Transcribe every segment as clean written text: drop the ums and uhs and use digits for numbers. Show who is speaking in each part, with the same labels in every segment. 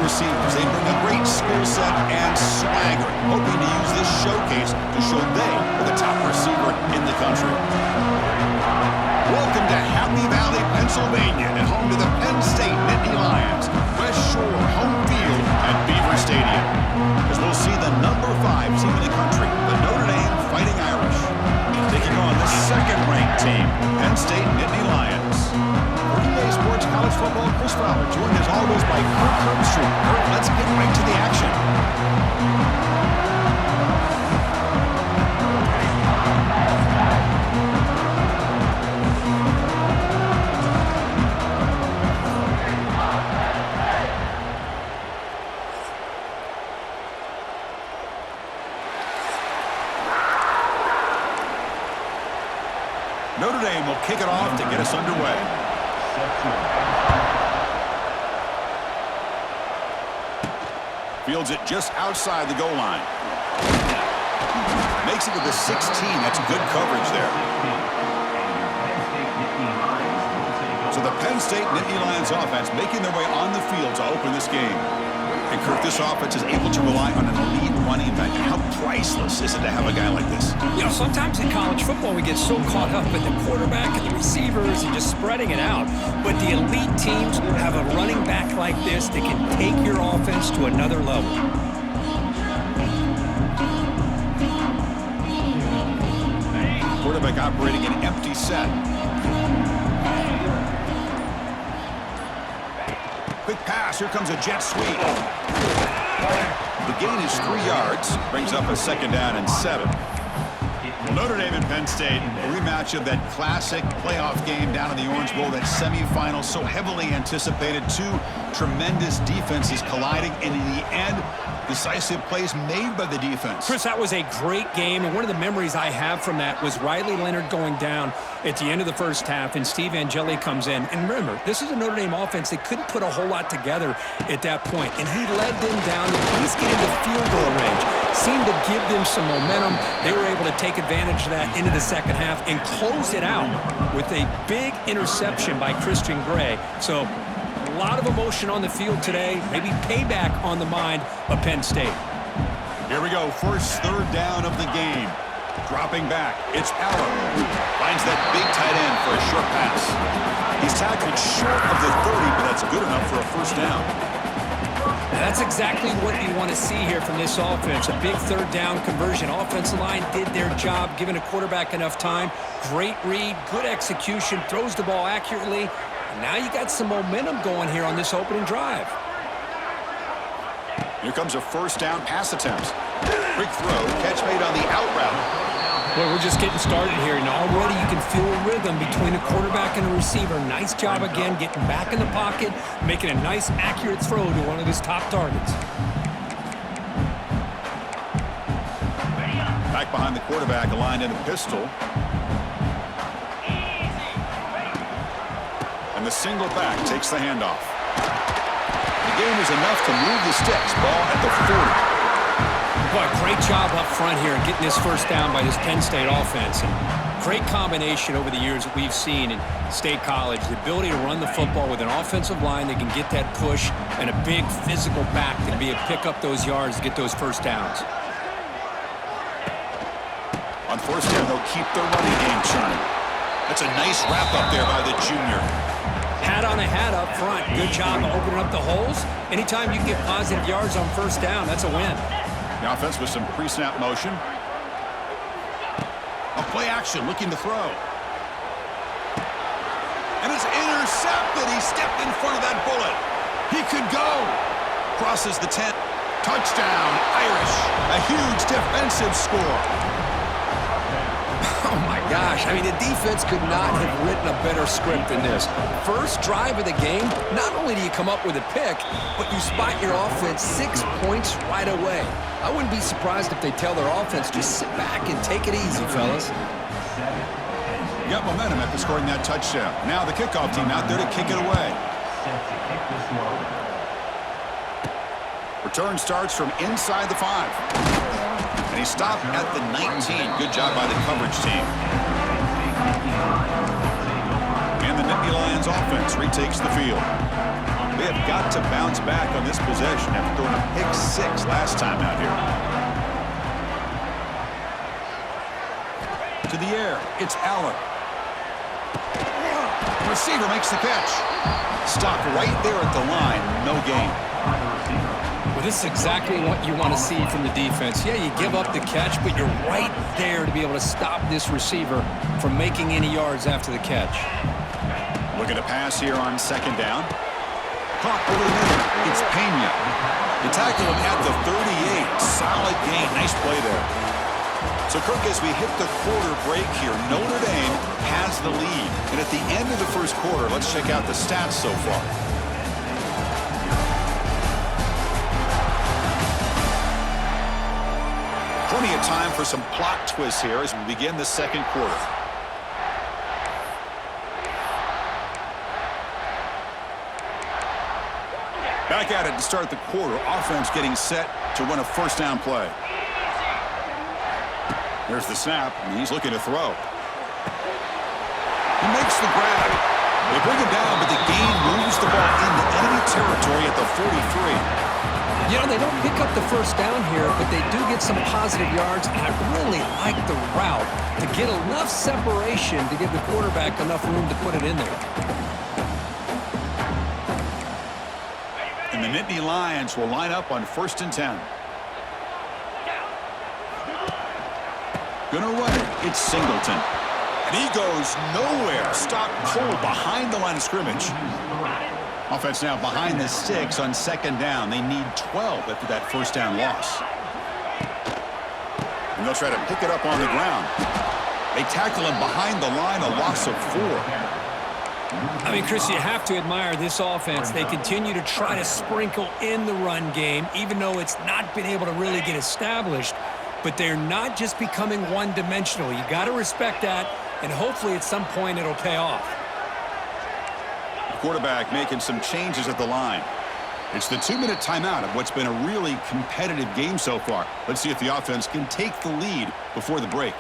Speaker 1: receivers. They bring a great skill set and swagger, hoping to use this showcase to show they are the top receiver in the country. Welcome to Happy Valley, Pennsylvania, and home to the Penn State Nittany Lions. West Shore home field at Beaver Stadium. As we'll see the number 5 team in the country, the Notre Dame Fighting Irish, taking on the second-ranked team, Penn State Nittany Lions. For today's Sports College Football, Chris Fowler, joined as always by Kirk Herbstreit. Kirk, let's get right to the action. Notre Dame will kick it off to get us underway. Fields it just outside the goal line. Makes it to the 16. That's good coverage there. So the Penn State Nittany Lions offense making their way on the field to open this game. And Kirk, this offense is able to rely on an elite running back. How priceless is it to have a guy like this?
Speaker 2: You know, sometimes in college football we get so caught up in the quarterback and the receivers and just spreading it out. But the elite teams have a running back like this that can take your offense to another level.
Speaker 1: Quarterback operating an empty set. Quick pass. Here comes a jet sweep. The gain is 3 yards. Brings up a second down and 7. Well, Notre Dame and Penn State, a rematch of that classic playoff game down in the Orange Bowl, that semifinal, so heavily anticipated. 2 tremendous defenses colliding, and in the end, decisive plays made by the defense.
Speaker 2: Chris, that was a great game, and one of the memories I have from that was Riley Leonard going down at the end of the first half, and Steve Angeli comes in. And remember, this is a Notre Dame offense that couldn't put a whole lot together at that point, and he led them down to at least get into field goal range. Seemed to give them some momentum. They were able to take advantage of that into the second half and close it out with a big interception by Christian Gray. So a lot of emotion on the field today, maybe payback on the mind of Penn State.
Speaker 1: Here we go, first third down of the game. Dropping back, it's Allen. Finds that big tight end for a short pass. He's tackled short of the 30, but that's good enough for a first down.
Speaker 2: Now that's exactly what you want to see here from this offense. A big third down conversion. Offensive line did their job, giving a quarterback enough time. Great read, good execution, throws the ball accurately. Now you got some momentum going here on this opening drive.
Speaker 1: Here comes a first down pass attempt. Quick throw, catch made on the out route.
Speaker 2: Well, we're just getting started here, and already you can feel a rhythm between a quarterback and a receiver. Nice job again getting back in the pocket, making a nice accurate throw to one of his top targets.
Speaker 1: Back behind the quarterback, aligned in a pistol. And the single back takes the handoff. The game is enough to move the sticks. Ball at the 40.
Speaker 2: Boy, great job up front here getting this first down by this Penn State offense. And great combination over the years that we've seen in State College. The ability to run the football with an offensive line that can get that push and a big physical back to be able to pick up those yards to get those first downs.
Speaker 1: On first down, they'll keep their running game churning. That's a nice wrap up there by the junior.
Speaker 2: Hat on a hat up front. Good job of opening up the holes. Anytime you can get positive yards on first down, that's a win.
Speaker 1: The offense with some pre-snap motion. A play action, looking to throw. And it's intercepted. He stepped in front of that bullet. He could go. Crosses the 10. Touchdown, Irish. A huge defensive score.
Speaker 2: Oh, my gosh. I mean, the defense could not have written a better script than this. First drive of the game, not only do you come up with a pick, but you spot your offense 6 points right away. I wouldn't be surprised if they tell their offense, just sit back and take it easy, fellas.
Speaker 1: Got momentum after scoring that touchdown. Now the kickoff team out there to kick it away. Return starts from inside the 5. And he stopped at the 19. Good job by the coverage team. And the Nittany Lions offense retakes the field. They have got to bounce back on this possession after throwing a pick 6 last time out here. To the air, it's Allen. The receiver makes the catch. Stopped right there at the line, no gain.
Speaker 2: Well, this is exactly what you want to see from the defense. Yeah, you give up the catch, but you're right there to be able to stop this receiver from making any yards after the catch.
Speaker 1: Looking to pass here on second down. Caught over the middle. It's Pena. You tackle him at the 38. Solid gain. Nice play there. So, Kirk, as we hit the quarter break here, Notre Dame has the lead. And at the end of the first quarter, let's check out the stats so far. Plenty of time for some plot twists here as we begin the second quarter. Back at it to start the quarter. Offense getting set to run a first down play. There's the snap, and he's looking to throw. He makes the grab. They bring him down, but the gain moves the ball into enemy territory at the 43.
Speaker 2: You know, they don't pick up the first down here, but they do get some positive yards, and I really like the route to get enough separation to give the quarterback enough room to put it in there.
Speaker 1: And the Nittany Lions will line up on 1st and 10. Gonna run it. It's Singleton. And he goes nowhere. Stopped cold behind the line of scrimmage. Offense now behind the sticks on second down. They need 12 after that first down loss. And they'll try to pick it up on the ground. They tackle him behind the line, a loss of 4.
Speaker 2: I mean, Chris, you have to admire this offense. They continue to try to sprinkle in the run game, even though it's not been able to really get established. But they're not just becoming one-dimensional. You got to respect that, and hopefully at some point it'll pay off.
Speaker 1: The quarterback making some changes at the line. It's the 2-minute timeout of what's been a really competitive game so far. Let's see if the offense can take the lead before the break.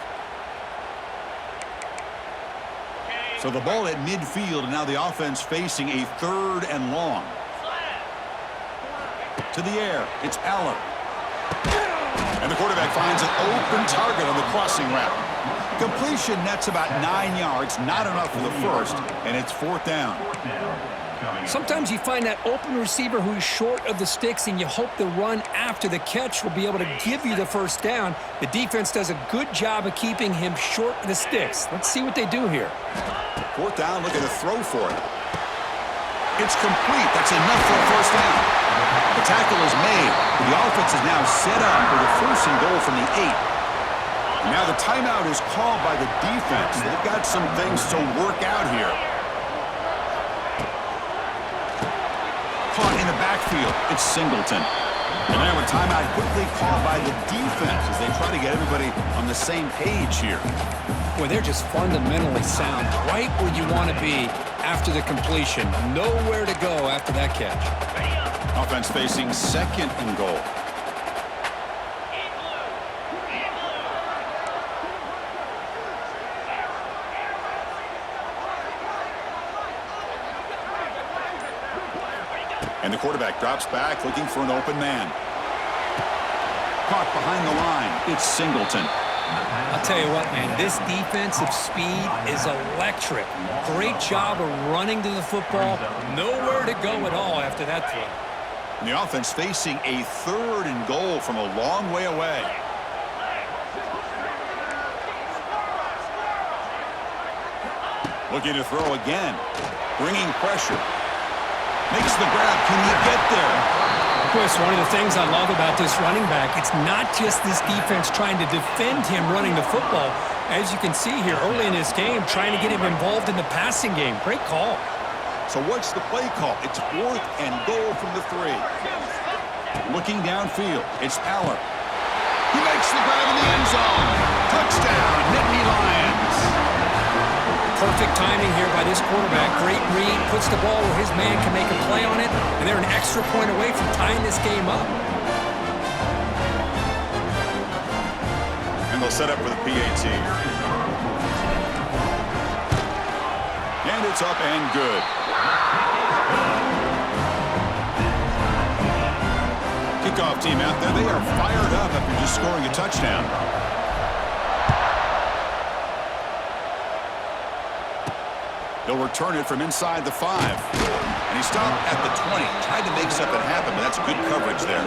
Speaker 1: So the ball at midfield, and now the offense facing a 3rd and long. To the air, it's Allen. And the quarterback finds an open target on the crossing route. Completion nets about 9 yards, not enough for the first, and it's 4th down.
Speaker 2: Sometimes you find that open receiver who's short of the sticks, and you hope the run after the catch will be able to give you the first down. The defense does a good job of keeping him short of the sticks. Let's see what they do here.
Speaker 1: 4th down, looking to throw for it. It's complete. That's enough for a first down. The tackle is made. The offense is now set up for the 1st and goal from the 8. And now the timeout is called by the defense. They've got some things to work out here. Caught in the backfield. It's Singleton. And now a timeout quickly called by the defense as they try to get everybody on the same page here.
Speaker 2: Boy, they're just fundamentally sound, right where you want to be after the completion. Nowhere to go after that catch.
Speaker 1: Offense facing 2nd and goal. And the quarterback drops back looking for an open man. Caught behind the line. It's Singleton.
Speaker 2: I'll tell you what, man, this defensive speed is electric. Great job of running to the football. Nowhere to go at all after that throw.
Speaker 1: And the offense facing a 3rd and goal from a long way away. Looking to throw again. Bringing pressure. Makes the grab. Can he get there?
Speaker 2: Chris, one of the things I love about this running back, it's not just this defense trying to defend him running the football. As you can see here early in this game, trying to get him involved in the passing game. Great call.
Speaker 1: So what's the play call? It's 4th and goal from the 3. Looking downfield, it's Allen. He makes the grab in the end zone. Touchdown, Nittany Lions.
Speaker 2: Perfect timing here by this quarterback. Great read, puts the ball where his man can make a play on it, and they're an extra point away from tying this game up.
Speaker 1: And they'll set up for the PAT. And it's up and good. Kickoff team out there, they are fired up after just scoring a touchdown. He'll return it from inside the 5. And he stopped at the 20. Tried to make something happen, but that's good coverage there.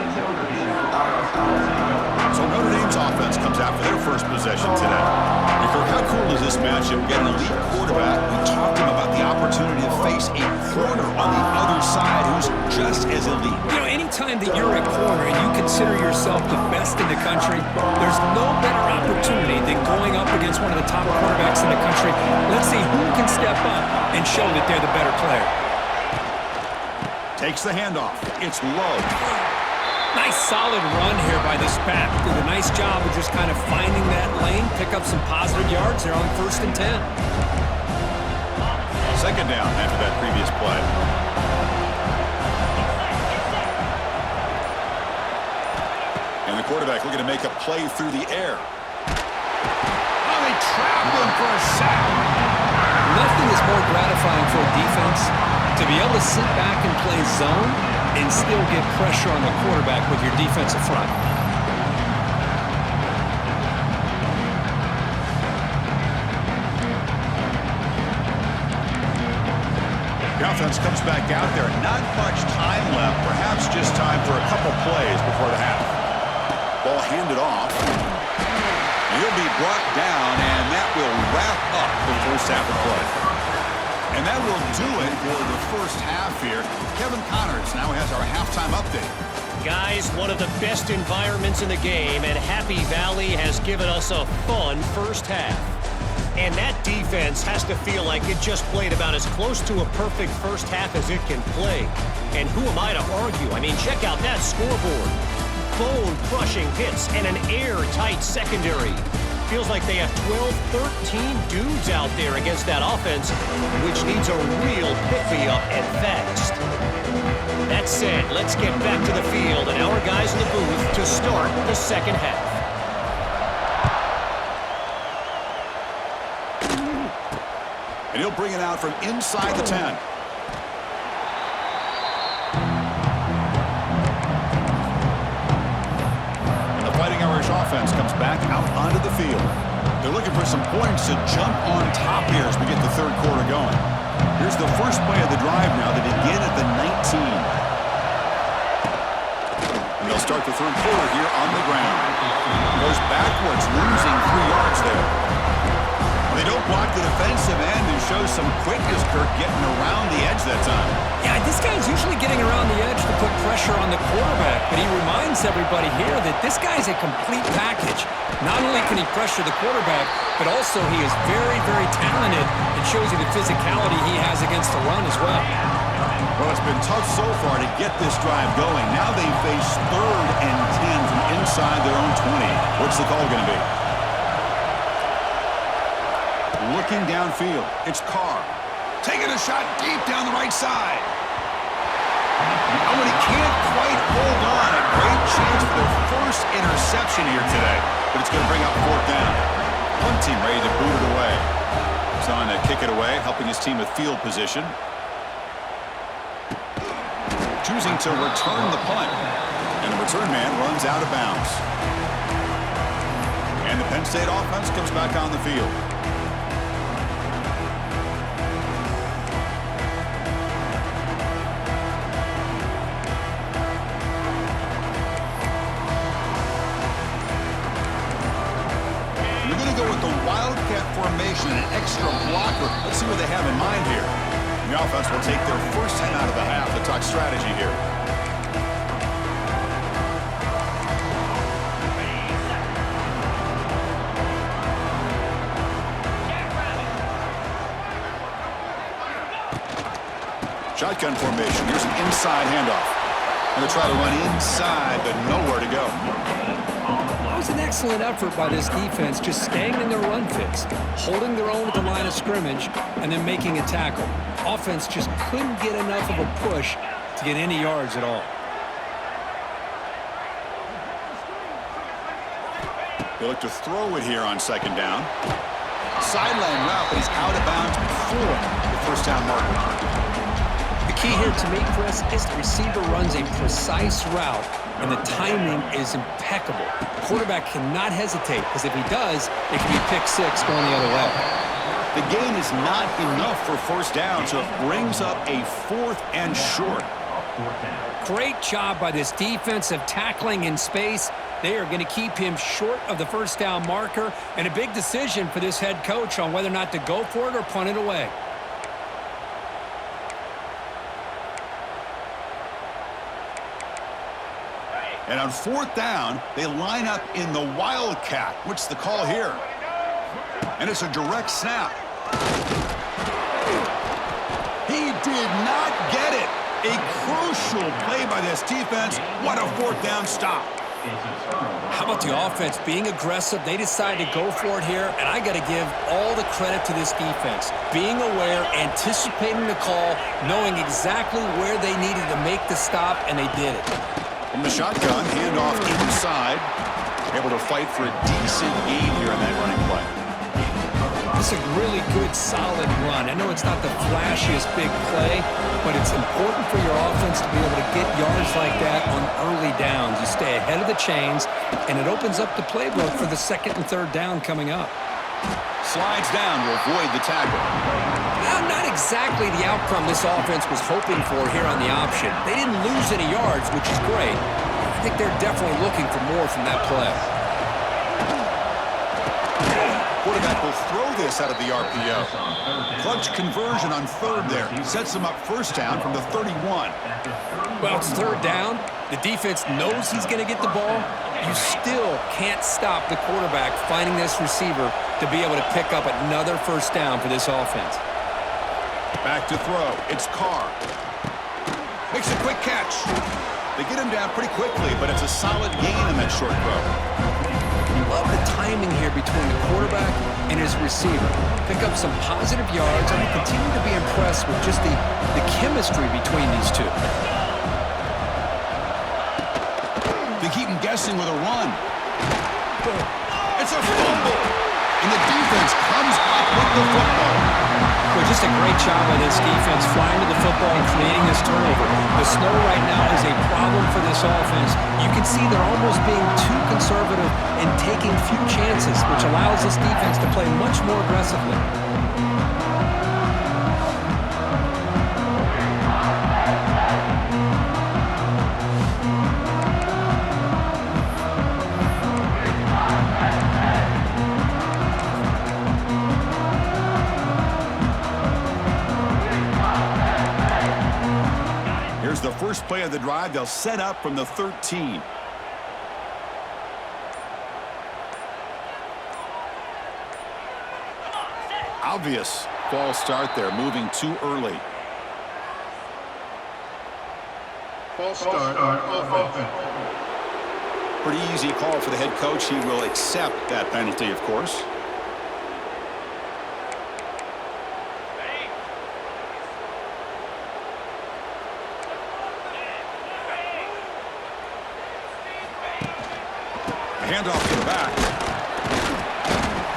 Speaker 1: So Notre Dame's offense comes out for their first possession today. And Kirk, how cool is this matchup? We got an elite quarterback. We talked to him about the opportunity to face a corner on the other side who's just as elite.
Speaker 2: You know, anytime that you're a corner and you consider yourself the best in the country, there's no better opportunity than going up against one of the top quarterbacks in the country. Let's see who can step up and show that they're the better player.
Speaker 1: Takes the handoff. It's low.
Speaker 2: Nice solid run here by this back. Did a nice job of just kind of finding that lane, pick up some positive yards there on 1st and 10.
Speaker 1: Second down after that previous play. And the quarterback looking to make a play through the air. Oh, they trapped him for a sack.
Speaker 2: Nothing is more gratifying for a defense to be able to sit back and play zone and still get pressure on the quarterback with your defensive front.
Speaker 1: The offense comes back out there. Not much time left. Perhaps just time for a couple plays before the half. Ball handed off. And he'll be brought down, and that will wrap up the first half of play. And that will do it for the first half here. Kevin Connors now has our halftime update.
Speaker 3: Guys, one of the best environments in the game, and Happy Valley has given us a fun first half. And that defense has to feel like it just played about as close to a perfect first half as it can play. And who am I to argue? I mean, check out that scoreboard. Bone-crushing hits and an airtight secondary. Feels like they have 12, 13 dudes out there against that offense, which needs a real pick-me-up and fast. That said, let's get back to the field and our guys in the booth to start the second half.
Speaker 1: And he'll bring it out from inside the 10. Offense comes back out onto the field. They're looking for some points to jump on top here as we get the third quarter going. Here's the first play of the drive now. They begin at the 19. And they'll start the third quarter here on the ground. Goes backwards, losing 3 yards there. They don't block the defensive end and show some quickness, Kirk, getting around the edge that time.
Speaker 2: Yeah, this guy's usually getting around the edge to put pressure on the quarterback, but he reminds everybody here that this guy's a complete package. Not only can he pressure the quarterback, but also he is very, very talented. It shows you the physicality he has against the run as well.
Speaker 1: Well, it's been tough so far to get this drive going. Now they face 3rd and 10 from inside their own 20. What's the call going to be? Looking downfield, it's Carr. Taking a shot deep down the right side. Oh, and he can't quite hold on. A great chance for their first interception here today. But it's going to bring up 4th down. One team ready to boot it away. He's on to kick it away, helping his team with field position. Choosing to return the punt. And the return man runs out of bounds. And the Penn State offense comes back on the field. Go with the Wildcat formation, an extra blocker. Let's see what they have in mind here. The offense will take their first time out of the half to talk strategy here. Shotgun formation. Here's an inside handoff. Going to try to run inside, but nowhere to go.
Speaker 2: It was an excellent effort by this defense, just staying in their run fits, holding their own at the line of scrimmage, and then making a tackle. Offense just couldn't get enough of a push to get any yards at all.
Speaker 1: They look to throw it here on 2nd down. Sideline route, but he's out of bounds before the first down marker.
Speaker 2: The key here to me, Chris, is the receiver runs a precise route and the timing is impeccable. Quarterback cannot hesitate, because if he does, it can be pick six going the other way.
Speaker 1: The gain is not enough for first down, so it brings up a 4th and short.
Speaker 2: Great job by this defensive tackling in space. They are going to keep him short of the first down marker, and a big decision for this head coach on whether or not to go for it or punt it away.
Speaker 1: And on 4th down, they line up in the Wildcat. What's the call here? And it's a direct snap. He did not get it. A crucial play by this defense. What a 4th down stop.
Speaker 2: How about the offense being aggressive? They decided to go for it here, and I got to give all the credit to this defense. Being aware, anticipating the call, knowing exactly where they needed to make the stop, and they did it.
Speaker 1: From the shotgun, handoff inside. Able to fight for a decent gain here in that running play.
Speaker 2: It's a really good, solid run. I know it's not the flashiest big play, but it's important for your offense to be able to get yards like that on early downs. You stay ahead of the chains, and it opens up the playbook for the 2nd and 3rd down coming up.
Speaker 1: Slides down to avoid the tackle.
Speaker 2: Well, not exactly the outcome this offense was hoping for here on the option. They didn't lose any yards, which is great. I think they're definitely looking for more from that play.
Speaker 1: Quarterback will throw this out of the RPO. Clutch conversion on 3rd there. Sets him up first down from the 31.
Speaker 2: Well, it's 3rd down. The defense knows he's going to get the ball. You still can't stop the quarterback finding this receiver to be able to pick up another first down for this offense.
Speaker 1: Back to throw. It's Carr. Makes a quick catch. They get him down pretty quickly, but it's a solid gain on that short throw.
Speaker 2: Love the timing here between the quarterback and his receiver. Pick up some positive yards, and I continue to be impressed with just the chemistry between these two.
Speaker 1: They keep him guessing with a run. It's a fumble, and the defense comes up with the football.
Speaker 2: Well, just a great job by this defense flying to the football and creating this turnover. The snow right now is a problem for this offense. You can see they're almost being too conservative and taking few chances, which allows this defense to play much more aggressively.
Speaker 1: The first play of the drive, they'll set up from the 13. Obvious false start there, moving too early.
Speaker 4: False start on offense.
Speaker 1: Pretty easy call for the head coach. He will accept that penalty, of course. Handoff to the back.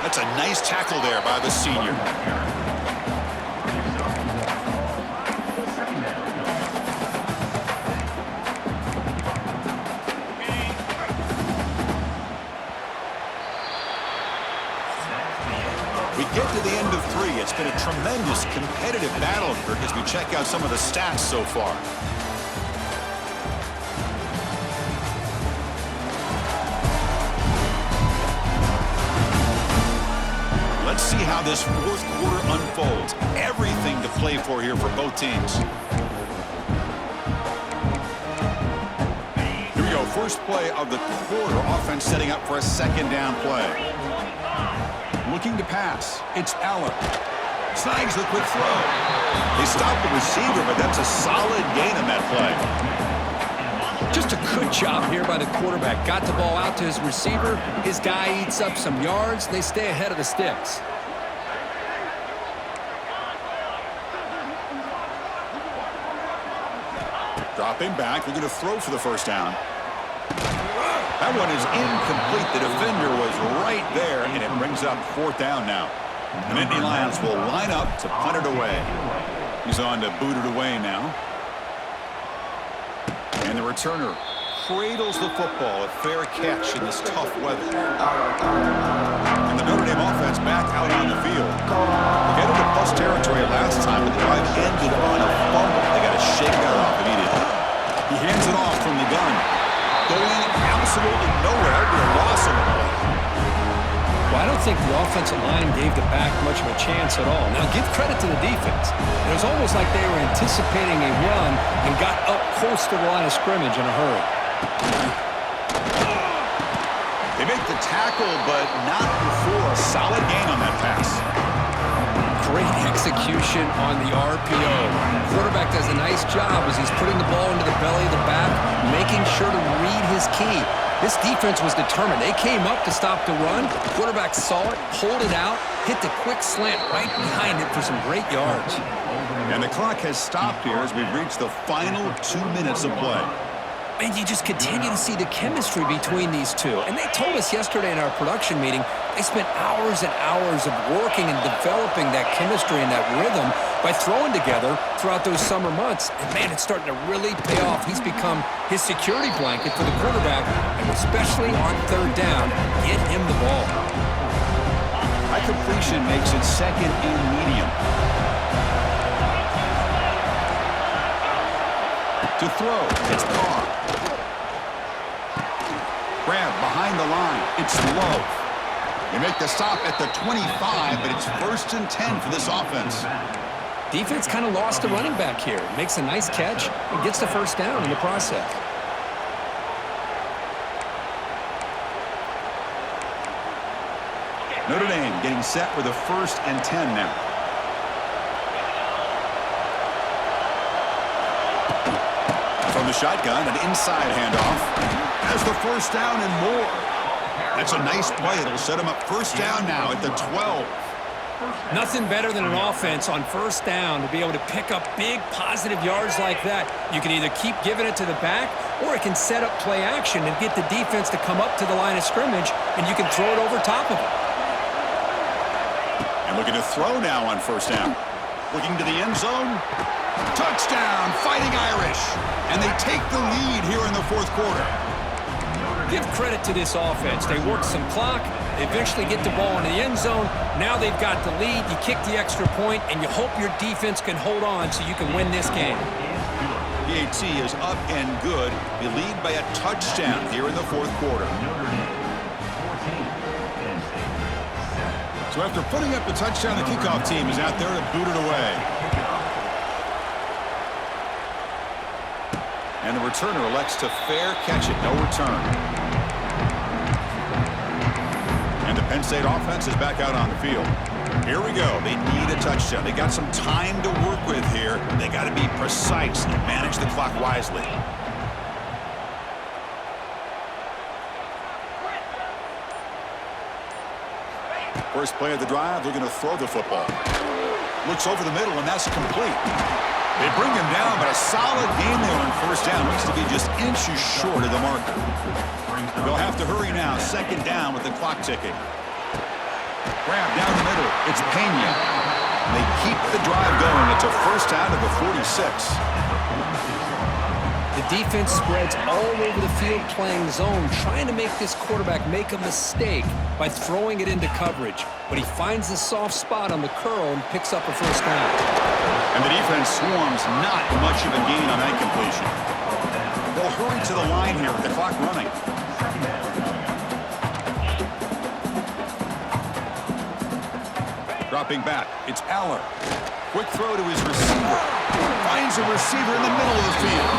Speaker 1: That's a nice tackle there by the senior. We get to the end of 3. It's been a tremendous competitive battle here as we check out some of the stats so far. Let's see how this 4th quarter unfolds. Everything to play for here for both teams. Here we go. First play of the quarter. Offense setting up for a 2nd down play. Looking to pass. It's Allen. Snags the quick throw. They stop the receiver, but that's a solid gain on that play.
Speaker 2: Just a good job here by the quarterback. Got the ball out to his receiver. His guy eats up some yards. They stay ahead of the sticks.
Speaker 1: Dropping back, looking to throw for the first down. That one is incomplete. The defender was right there, and it brings up 4th down now. The Nittany Lions will line up to punt it away. He's on to boot it away now. And the returner cradles the football, a fair catch in this tough weather. And the Notre Dame offense back out on the field. They got into plus territory last time, but the drive ended on a fumble. They got to shake that off immediately. He hands it off from the gun. Going absolutely nowhere. It'd be a loss on the play.
Speaker 2: Well, I don't think the offensive line gave the back much of a chance at all. Now, give credit to the defense. It was almost like they were anticipating a run and got up close to the line of scrimmage in a hurry.
Speaker 1: They make the tackle, but not before a solid gain on that pass.
Speaker 2: Great execution on the RPO. Quarterback does a nice job as he's putting the ball into the belly of the back, making sure to read his key. This defense was determined. They came up to stop the run. Quarterback saw it, pulled it out, hit the quick slant right behind it for some great yards.
Speaker 1: And the clock has stopped here as we've reached the final 2 minutes of play.
Speaker 2: And you just continue to see the chemistry between these two. And they told us yesterday in our production meeting, they spent hours and hours of working and developing that chemistry and that rhythm by throwing together throughout those summer months. And, man, it's starting to really pay off. He's become his security blanket for the quarterback, and especially on third down, get him the ball.
Speaker 1: High completion makes it second and medium. To throw, it's Carr. Grab behind the line, it's low. They make the stop at the 25, but it's 1st and 10 for this offense.
Speaker 2: Defense kind of lost the running back here. Makes a nice catch and gets the first down in the process.
Speaker 1: Notre Dame getting set with a 1st and 10 now. From the shotgun, an inside handoff. Has the first down and more. That's a nice play. It'll set him up first down now at the 12.
Speaker 2: Nothing better than an offense on first down to be able to pick up big positive yards like that. You can either keep giving it to the back, or it can set up play action and get the defense to come up to the line of scrimmage, and you can throw it over top of it.
Speaker 1: And looking to throw now on first down. Looking to the end zone. Touchdown, Fighting Irish. And they take the lead here in the 4th quarter.
Speaker 2: Give credit to this offense. They work some clock. They eventually get the ball into the end zone. Now they've got the lead. You kick the extra point, and you hope your defense can hold on so you can win this game.
Speaker 1: PAT is up and good. They lead by a touchdown here in the 4th quarter. So after putting up the touchdown, the kickoff team is out there to boot it away. And the returner elects to fair catch it. No return. And the Penn State offense is back out on the field. Here we go. They need a touchdown. They got some time to work with here. They got to be precise and manage the clock wisely. First play of the drive, they're going to throw the football. Looks over the middle, and that's complete. They bring him down, but a solid game there on first down. Looks to be just inches short of the marker. They'll have to hurry now. 2nd down with the clock ticking. Grab down the middle. It's Pena. They keep the drive going. It's a first down to the 46.
Speaker 2: The defense spreads all over the field playing zone, trying to make this quarterback make a mistake by throwing it into coverage. But he finds the soft spot on the curl and picks up a first down.
Speaker 1: And the defense swarms, not much of a gain on that completion. They'll hurry to the line here with the clock running. Dropping back, it's Aller. Quick throw to his receiver. Finds a receiver in the middle of the field.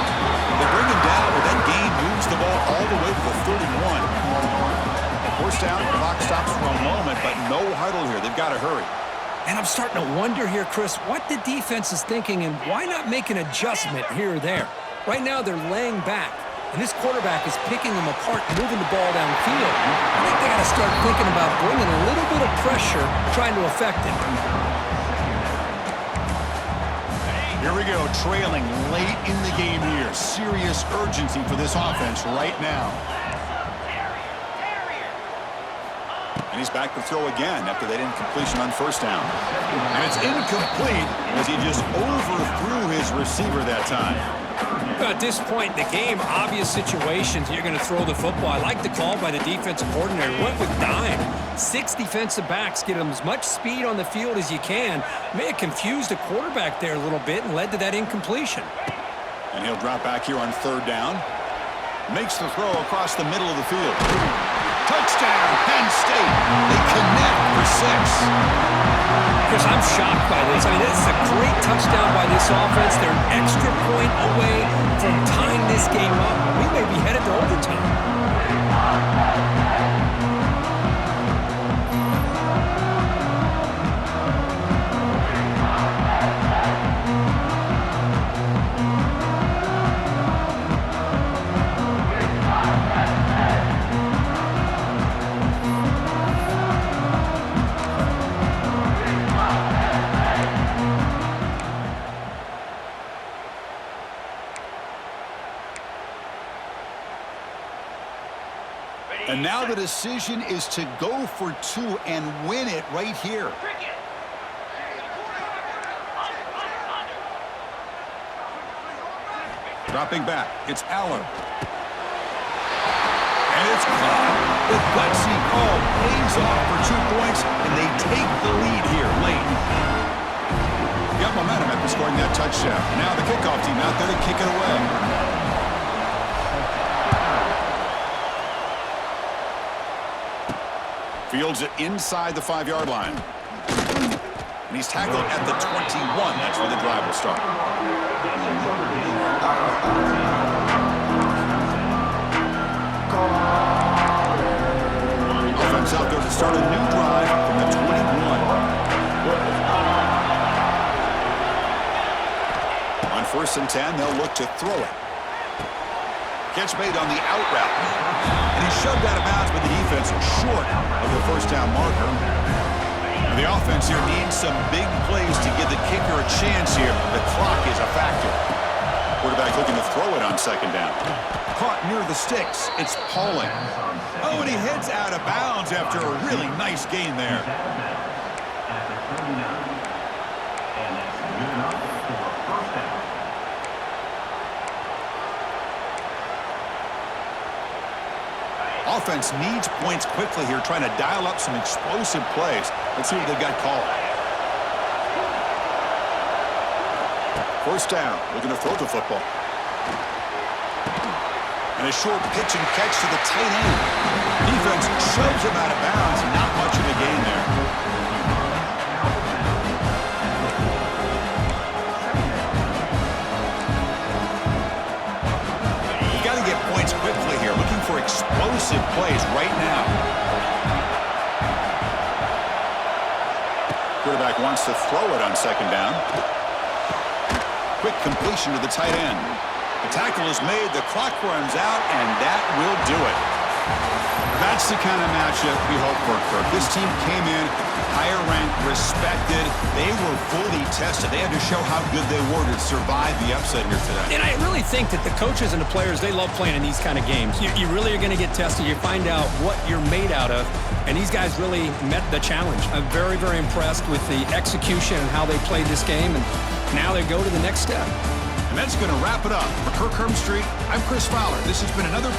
Speaker 1: They bring him down, but that gain moves the ball all the way to the 31. First down, clock stops for a moment, but no huddle here. They've got to hurry.
Speaker 2: And I'm starting to wonder here, Chris, what the defense is thinking and why not make an adjustment here or there? Right now they're laying back, and this quarterback is picking them apart, moving the ball downfield. I think they got to start thinking about bringing a little bit of pressure, trying to affect him.
Speaker 1: Here we go, trailing late in the game here. Serious urgency for this offense right now. And he's back to throw again after that incompletion on first down. And it's incomplete as he just overthrew his receiver that time.
Speaker 2: Well, at this point in the game, obvious situations, you're going to throw the football. I like the call by the defensive coordinator. Went with dime. 6 defensive backs, get them as much speed on the field as you can. May have confused the quarterback there a little bit and led to that incompletion.
Speaker 1: And he'll drop back here on 3rd down. Makes the throw across the middle of the field. Touchdown, Penn State. They connect for 6.
Speaker 2: Chris, I'm shocked by this. I mean, this is a great touchdown by this offense. They're an extra point away from tying this game up. We may be headed to overtime.
Speaker 1: And now the decision is to go for 2 and win it right here. Dropping back, it's Allen. And it's caught. The gutsy call pays off for 2 points, and they take the lead here late. Got momentum after scoring that touchdown. Now the kickoff team out there to kick it away. Fields it inside the 5-yard line. And he's tackled at the 21. That's where the drive will start. Offense out there to start a new drive from the 21. On 1st and 10, they'll look to throw it. Catch made on the out route. And he's shoved out of bounds by the defense short of the 1st down marker. And the offense here needs some big plays to give the kicker a chance here. The clock is a factor. Quarterback looking to throw it on 2nd down. Caught near the sticks. It's Pauling. Oh, and he heads out of bounds after a really nice gain there. Offense needs points quickly here, trying to dial up some explosive plays. Let's see what they've got called. 1st down, looking to throw the football. And a short pitch and catch to the tight end. Defense shoves him out of bounds. Not much of a gain there. You've got to get points quickly here. Looking for explosive plays right now. Quarterback wants to throw it on 2nd down. Quick completion to the tight end. The tackle is made, the clock runs out, and that will do it. That's the kind of matchup we hope for, Kirk. This team came in higher ranked, respected. They were fully tested. They had to show how good they were to survive the upset here today.
Speaker 2: And I really think that the coaches and the players, they love playing in these kind of games. You really are going to get tested. You find out what you're made out of. And these guys really met the challenge. I'm very, very impressed with the execution and how they played this game. And now they go to the next step.
Speaker 1: And that's going to wrap it up. For Kirk Herbstreit, I'm Chris Fowler. This has been another